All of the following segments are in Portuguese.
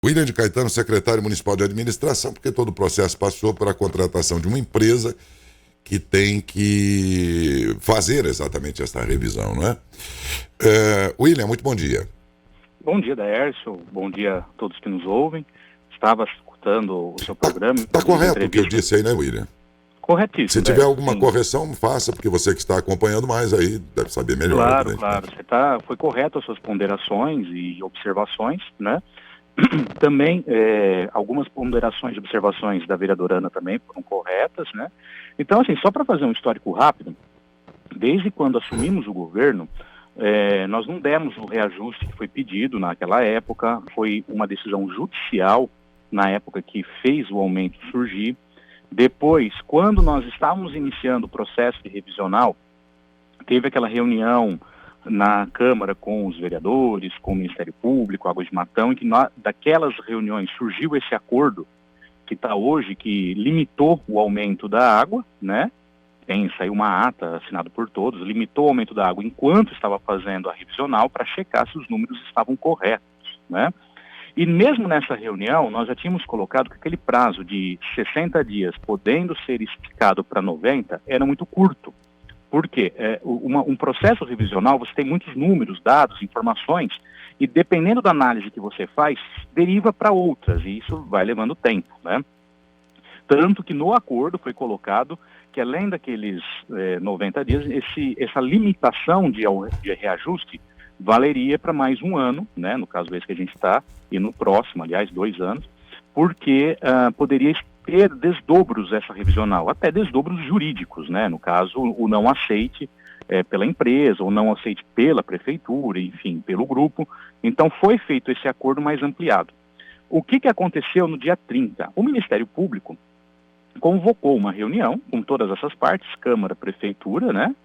William de Caetano, secretário municipal de administração, porque todo o processo passou para a contratação de uma empresa que tem que fazer exatamente essa revisão, não é? William, muito bom dia. Bom dia, Daércio. Bom dia a todos que nos ouvem. Estava escutando o seu programa. Tá correto o que eu disse aí, né, William? Corretíssimo. Se tiver alguma correção, faça, porque você que está acompanhando mais aí deve saber melhor. Claro. Foi correto as suas ponderações e observações, né? Também algumas ponderações e observações da vereadora Ana também foram corretas, né? Então, assim, só para fazer um histórico rápido, desde quando assumimos o governo, nós não demos o reajuste que foi pedido naquela época, foi uma decisão judicial na época que fez o aumento surgir. Depois, quando nós estávamos iniciando o processo de revisional, teve aquela reunião na Câmara com os vereadores, com o Ministério Público, Águas de Matão, em que daquelas reuniões surgiu esse acordo que está hoje, que limitou o aumento da água, né? Saiu uma ata assinada por todos, limitou o aumento da água enquanto estava fazendo a revisional para checar se os números estavam corretos, né? E mesmo nessa reunião, nós já tínhamos colocado que aquele prazo de 60 dias, podendo ser esticado para 90, era muito curto. Por quê? Um processo revisional, você tem muitos números, dados, informações, e dependendo da análise que você faz, deriva para outras, e isso vai levando tempo, né? Tanto que no acordo foi colocado que além daqueles 90 dias, essa limitação de reajuste valeria para mais um ano, né? No caso esse que a gente está, e no próximo, aliás, 2 anos, porque poderia ter desdobros essa revisional, até desdobros jurídicos, né? No caso, o não aceite pela empresa, ou não aceite pela prefeitura, enfim, pelo grupo. Então foi feito esse acordo mais ampliado. O que aconteceu no dia 30? O Ministério Público convocou uma reunião com todas essas partes, Câmara, Prefeitura, né?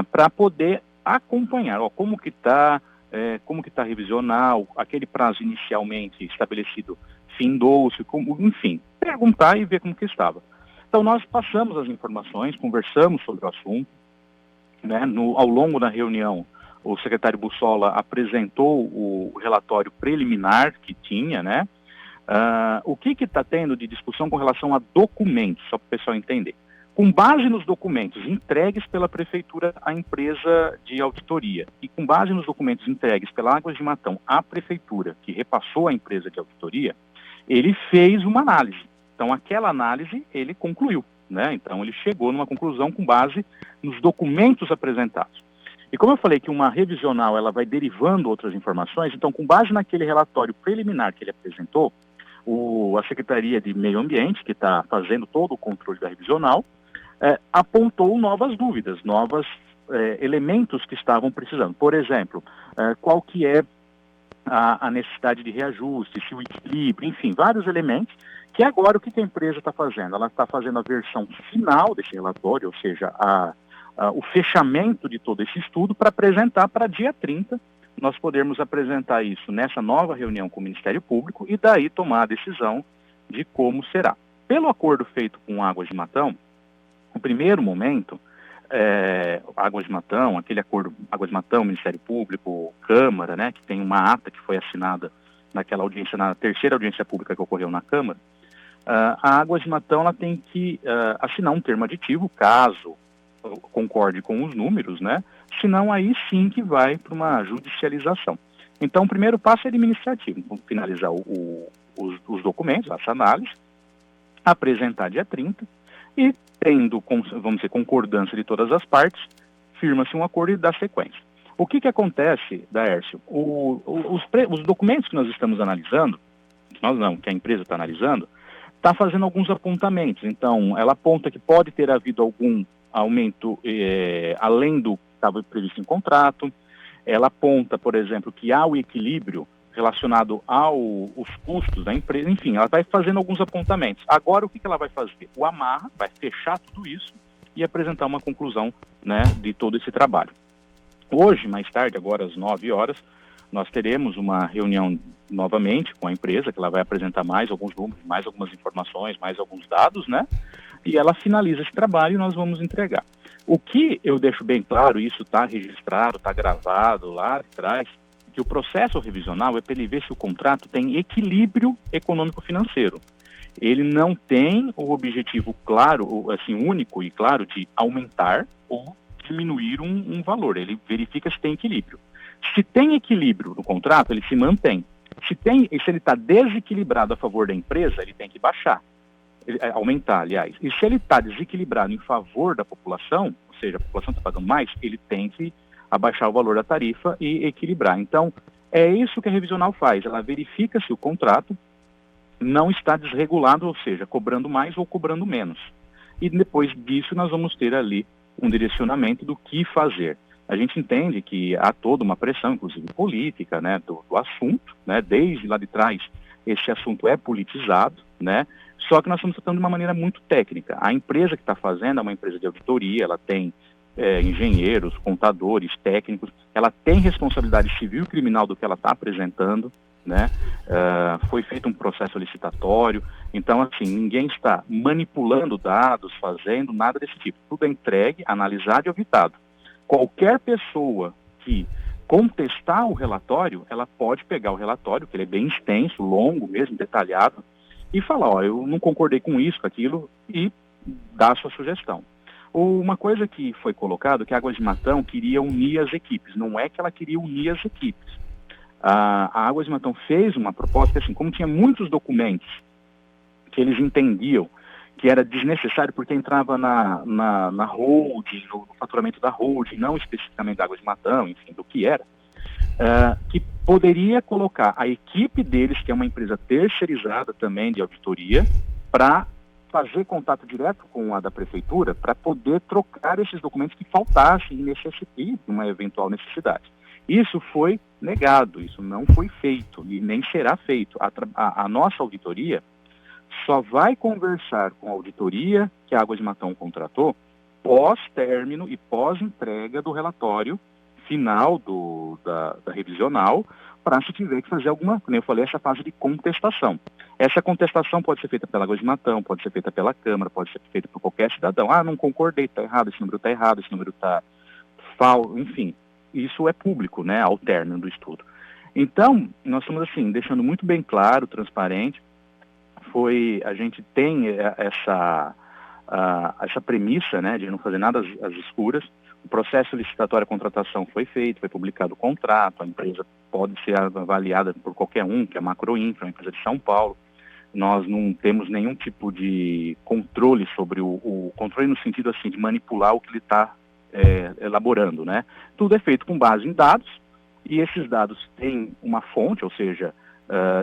Para poder acompanhar, como que está revisional, aquele prazo inicialmente estabelecido findou-se, enfim, perguntar e ver como que estava. Então nós passamos as informações, conversamos sobre o assunto, né? Ao longo da reunião, o secretário Bussola apresentou o relatório preliminar que tinha, né? O que está tendo de discussão com relação a documentos, só para o pessoal entender. Com base nos documentos entregues pela Prefeitura à empresa de auditoria e com base nos documentos entregues pela Águas de Matão à Prefeitura, que repassou à empresa de auditoria, ele fez uma análise. Então, aquela análise ele concluiu, né? Então, ele chegou numa conclusão com base nos documentos apresentados. E como eu falei que uma revisional ela vai derivando outras informações, então, com base naquele relatório preliminar que ele apresentou, a Secretaria de Meio Ambiente, que está fazendo todo o controle da revisional, apontou novas dúvidas, novos elementos que estavam precisando. Por exemplo, qual que é a necessidade de reajuste, se o equilíbrio, enfim, vários elementos, que agora o que a empresa está fazendo? Ela está fazendo a versão final desse relatório, ou seja, o fechamento de todo esse estudo para apresentar para dia 30, nós podermos apresentar isso nessa nova reunião com o Ministério Público e daí tomar a decisão de como será. Pelo acordo feito com Águas de Matão, no primeiro momento, Águas de Matão, aquele acordo Águas de Matão, Ministério Público, Câmara, né, que tem uma ata que foi assinada naquela audiência, na terceira audiência pública que ocorreu na Câmara, a Águas de Matão ela tem que assinar um termo aditivo, caso concorde com os números, né? Senão aí sim que vai para uma judicialização. Então o primeiro passo é administrativo, finalizar os documentos, essa análise, apresentar dia 30 e tendo, vamos dizer, concordância de todas as partes, firma-se um acordo e dá sequência. O que acontece, Daércio? Os documentos que nós estamos analisando, que a empresa está analisando, está fazendo alguns apontamentos. Então, ela aponta que pode ter havido algum aumento além do que estava previsto em contrato. Ela aponta, por exemplo, que há o equilíbrio relacionado aos custos da empresa. Enfim, ela vai fazendo alguns apontamentos. Agora, o que ela vai fazer? O amarra, vai fechar tudo isso e apresentar uma conclusão, né, de todo esse trabalho. Hoje, mais tarde, agora às 9 horas, nós teremos uma reunião novamente com a empresa, que ela vai apresentar mais alguns números, mais algumas informações, mais alguns dados, né? E ela finaliza esse trabalho e nós vamos entregar. O que eu deixo bem claro, isso está registrado, está gravado lá atrás, que o processo revisional é para ele ver se o contrato tem equilíbrio econômico-financeiro. Ele não tem o objetivo claro, assim, único e claro de aumentar ou diminuir um valor. Ele verifica se tem equilíbrio. Se tem equilíbrio no contrato, ele se mantém. Se ele está desequilibrado a favor da empresa, ele tem que baixar, aumentar, aliás. E se ele está desequilibrado em favor da população, ou seja, a população está pagando mais, ele tem que abaixar o valor da tarifa e equilibrar. Então, é isso que a revisional faz. Ela verifica se o contrato não está desregulado, ou seja, cobrando mais ou cobrando menos. E depois disso nós vamos ter ali um direcionamento do que fazer. A gente entende que há toda uma pressão, inclusive política, né, do assunto, né, desde lá de trás esse assunto é politizado, né, só que nós estamos tratando de uma maneira muito técnica. A empresa que está fazendo é uma empresa de auditoria, ela tem engenheiros, contadores, técnicos, ela tem responsabilidade civil e criminal do que ela está apresentando, né? Foi feito um processo licitatório, então assim, ninguém está manipulando dados, fazendo nada desse tipo, tudo é entregue, analisado e auditado. Qualquer pessoa que contestar o relatório, ela pode pegar o relatório, que ele é bem extenso, longo mesmo, detalhado, e falar, ó, eu não concordei com isso, com aquilo, e dar a sua sugestão. Uma coisa que foi colocado, que a Águas de Matão queria unir as equipes, não é que ela queria unir as equipes. A Águas de Matão fez uma proposta, assim, como tinha muitos documentos que eles entendiam que era desnecessário porque entrava na holding, no faturamento da holding, não especificamente da Águas de Matão, enfim, do que era, que poderia colocar a equipe deles, que é uma empresa terceirizada também de auditoria, para fazer contato direto com a da prefeitura para poder trocar esses documentos que faltassem e necessitassem de uma eventual necessidade. Isso foi negado, isso não foi feito e nem será feito. A nossa auditoria só vai conversar com a auditoria que a Águas de Matão contratou pós-término e pós-entrega do relatório final da revisional, para se tiver que fazer alguma, como eu falei, essa fase de contestação. Essa contestação pode ser feita pela Águas de Matão, pode ser feita pela Câmara, pode ser feita por qualquer cidadão. Não concordei, está errado, esse número está errado, esse número está falso, enfim. Isso é público, né, ao término do estudo. Então, nós estamos assim, deixando muito bem claro, transparente, a gente tem essa premissa, né, de não fazer nada às escuras. O processo licitatório de contratação foi feito, foi publicado o contrato, a empresa pode ser avaliada por qualquer um, que é a Macroinfra, uma empresa de São Paulo. Nós não temos nenhum tipo de controle sobre o controle no sentido assim de manipular o que ele está elaborando, né? Tudo é feito com base em dados, e esses dados têm uma fonte, ou seja,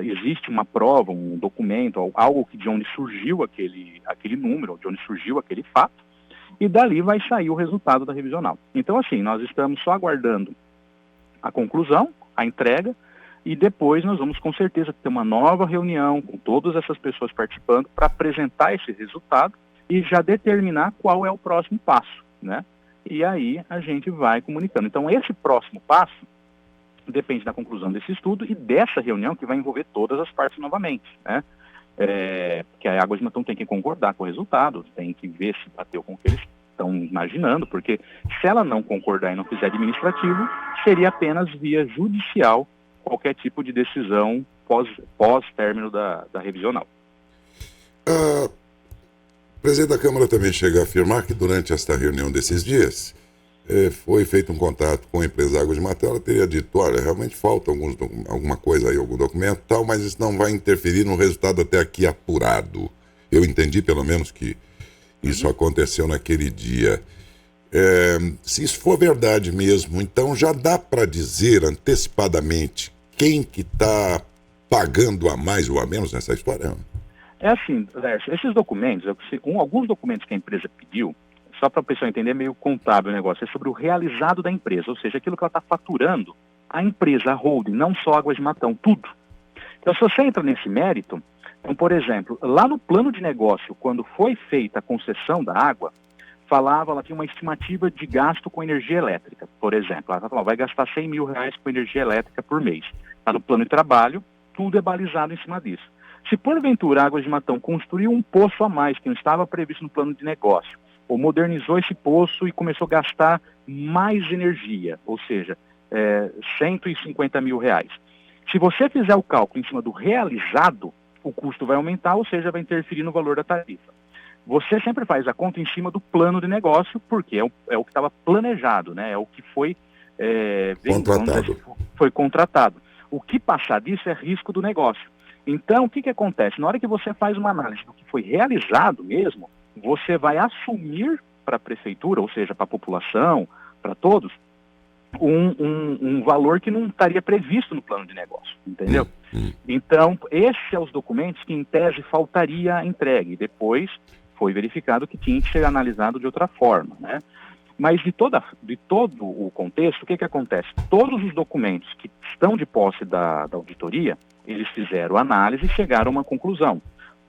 existe uma prova, um documento, algo de onde surgiu aquele número, de onde surgiu aquele fato, e dali vai sair o resultado da revisional. Então, assim, nós estamos só aguardando a conclusão, a entrega, e depois nós vamos com certeza ter uma nova reunião com todas essas pessoas participando para apresentar esse resultado e já determinar qual é o próximo passo, né? E aí a gente vai comunicando. Então, esse próximo passo depende da conclusão desse estudo e dessa reunião que vai envolver todas as partes novamente, né? Que a Águas de Matão tem que concordar com o resultado, tem que ver se bateu com o que eles estão imaginando, porque se ela não concordar e não fizer administrativo, seria apenas via judicial qualquer tipo de decisão pós-término da revisional. O presidente da Câmara também chega a afirmar que durante esta reunião desses dias foi feito um contato com a empresa Águas de Matão. Ela teria dito, olha, realmente falta alguma coisa aí, algum documento e tal, mas isso não vai interferir no resultado até aqui apurado. Eu entendi pelo menos que isso aconteceu naquele dia. Se isso for verdade mesmo, então já dá para dizer antecipadamente quem que está pagando a mais ou a menos nessa história? É assim, Lércio, esses documentos, alguns documentos que a empresa pediu, só para a pessoa entender, é meio contábil o negócio, é sobre o realizado da empresa, ou seja, aquilo que ela está faturando, a empresa, a holding, não só Águas de Matão, tudo. Então, se você entra nesse mérito, então, por exemplo, lá no plano de negócio, quando foi feita a concessão da água, ela tinha uma estimativa de gasto com energia elétrica, por exemplo. Ela falou, vai gastar R$100 mil com energia elétrica por mês. Está no plano de trabalho, tudo é balizado em cima disso. Se porventura a Águas de Matão construiu um poço a mais que não estava previsto no plano de negócio, ou modernizou esse poço e começou a gastar mais energia, ou seja, R$ 150 mil. Se você fizer o cálculo em cima do realizado, o custo vai aumentar, ou seja, vai interferir no valor da tarifa. Você sempre faz a conta em cima do plano de negócio, porque é o que estava planejado, né? É o que foi contratado. O que passar disso é risco do negócio. Então, o que acontece? Na hora que você faz uma análise do que foi realizado mesmo, você vai assumir para a prefeitura, ou seja, para a população, para todos, um valor que não estaria previsto no plano de negócio, entendeu? Então, esses são os documentos que, em tese, faltaria entregue. Depois foi verificado que tinha que ser analisado de outra forma, né? Mas de todo o contexto, o que acontece? Todos os documentos que estão de posse da auditoria, eles fizeram análise e chegaram a uma conclusão.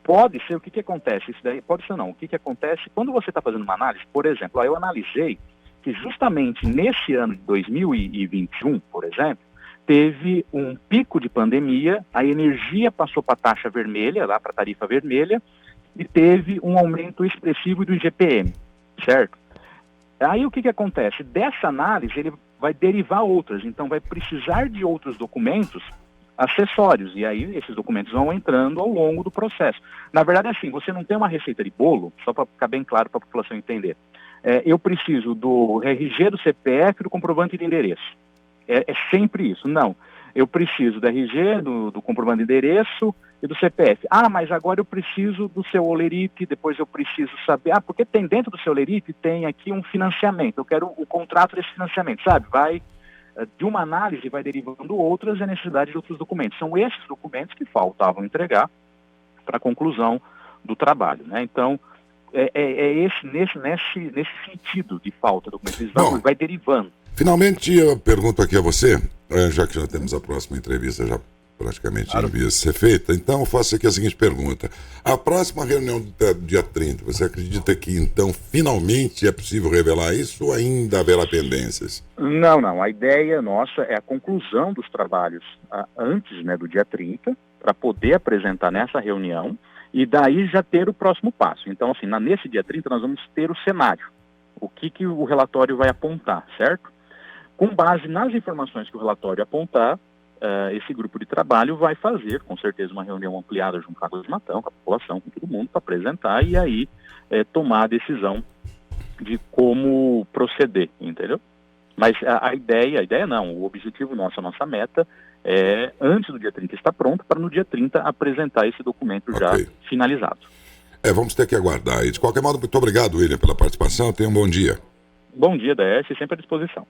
Pode ser, o que acontece? Isso daí pode ser não. O que acontece quando você está fazendo uma análise? Por exemplo, eu analisei que justamente nesse ano de 2021, por exemplo, teve um pico de pandemia, a energia passou para a taxa vermelha, lá para a tarifa vermelha, e teve um aumento expressivo do IGPM, certo? Aí o que acontece? Dessa análise ele vai derivar outras, então vai precisar de outros documentos acessórios, e aí esses documentos vão entrando ao longo do processo. Na verdade, assim, você não tem uma receita de bolo, só para ficar bem claro para a população entender. Eu preciso do RG, do CPF e do comprovante de endereço. É sempre isso. Não, eu preciso do RG, do comprovante de endereço e do CPF. Ah, mas agora eu preciso do seu Olerite, depois eu preciso saber... Ah, porque tem dentro do seu Olerite, tem aqui um financiamento, eu quero o contrato desse financiamento, sabe? Vai de uma análise, vai derivando outras e a necessidade de outros documentos. São esses documentos que faltavam entregar para a conclusão do trabalho, né? Então, nesse sentido de falta de documentos, vai derivando. Finalmente, eu pergunto aqui a você, já que já temos a próxima entrevista já praticamente em vias de ser feita, então eu faço aqui a seguinte pergunta. A próxima reunião do dia 30, você acredita que então finalmente é possível revelar isso ou ainda haverá pendências? Não. A ideia nossa é a conclusão dos trabalhos antes, né, do dia 30, para poder apresentar nessa reunião e daí já ter o próximo passo. Então, assim, nesse dia 30 nós vamos ter o cenário. O que o relatório vai apontar, certo? Com base nas informações que o relatório apontar, esse grupo de trabalho vai fazer, com certeza, uma reunião ampliada junto com a Águas de Matão, com a população, com todo mundo, para apresentar e aí tomar a decisão de como proceder, entendeu? Mas a ideia não, o objetivo nosso, a nossa meta é, antes do dia 30 estar pronto, para no dia 30 apresentar esse documento já finalizado. Vamos ter que aguardar. E de qualquer modo, muito obrigado, William, pela participação. Tenha um bom dia. Bom dia, DS, sempre à disposição.